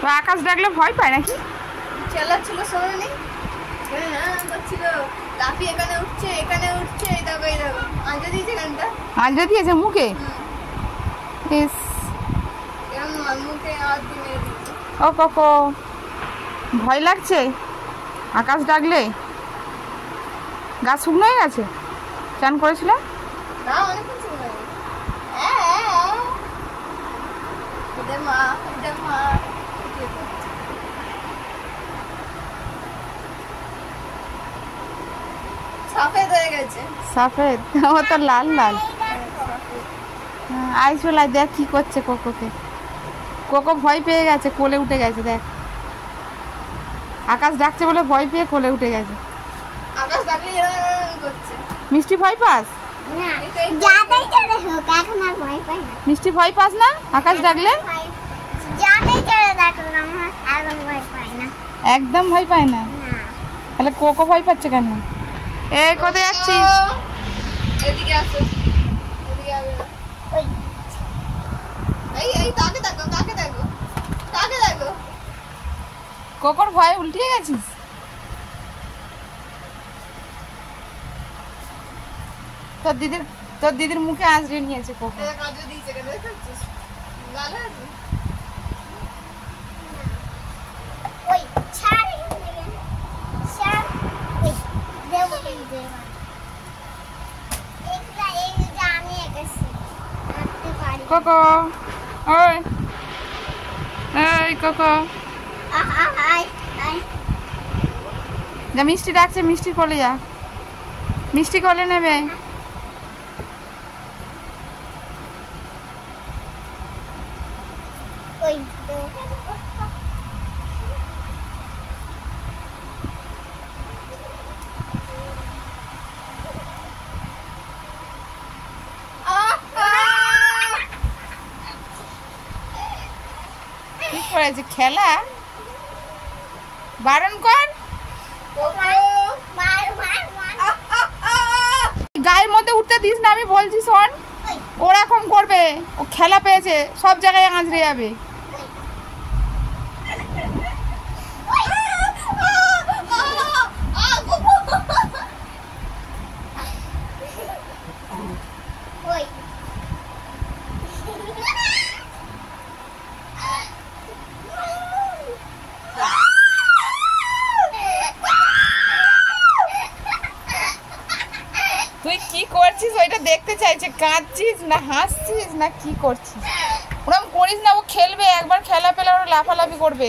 তো আকাশ ডাকলে ভয় পায় নাকি? চেল্লাচ্ছিল শোনো নেই, করছিল লাফি এখানে উঠছে এই দেখো আঞ্জা দিয়েছে গানটা, আঞ্জা দিয়েছে মুখে। ইস মুখে হাত দিয়ে মেরে দিয়েছে। ও কোকো ভয় লাগছে আকাশ ডাকলে? গা শুকনো হয়ে গেছে? চান করেছিল না অনেকক্ষণ শুনে মা সাফেদ হয়ে গেছে। সাফেদ? ও তো লাল লাল। আই চলাই দেখ কি করছে কোকোকে। কোকো ভয় পেয়ে গেছে, কোলে উঠে গেছে। দেখ আকাশ ডাকছে বলে ভয় পেয়ে কোলে উঠে গেছে। আকাশ ডাকলে এরকম করছে। মিষ্টি ভয় পাস? না যাতেই চলে হোক এখন আর ভয় পাই না। মিষ্টি ভয় পাস না আকাশ ডাকলে? যাতেই চলে দেখো আমার আর ভয় পাই না, একদম ভয় পায় না। তাহলে কোকো ভয় পাচ্ছে কেন? এই কোথায় যাচ্ছিস? এদিকে আসো, এদিকে আবে না। এই তাকে দেখো কোকোর ভয়ে উল্টিয়ে গেছিস? তোর দিদির মুখে আঁচড়ে নিয়েছে কোকো। কাজে দিয়েছে কেন দেখছিস? লাল আছে ওই ছাড় ওই দেব আমি একাছি করতে পারি। কোকো ওই এই কোকো যা, মিষ্টি ডাকছে, মিষ্টি কোলে যা, মিষ্টি কোলে নেবে। ওই কি করেছে খেলা? বারণ কর। গায়ের মধ্যে উঠতে দিস না, আমি বলছি শোন। ওরকম করবে, ও খেলা পেয়েছে, সব জায়গায় আঁচড়ে যাবে। তুই কি করছিস ওইটা দেখতে চাইছে, কাঁদছিস না হাসছিস না কি করছিস? ওরকম করিস না, ও খেলবে, একবার খেলা পেলে ওরা লাফালাফি করবে।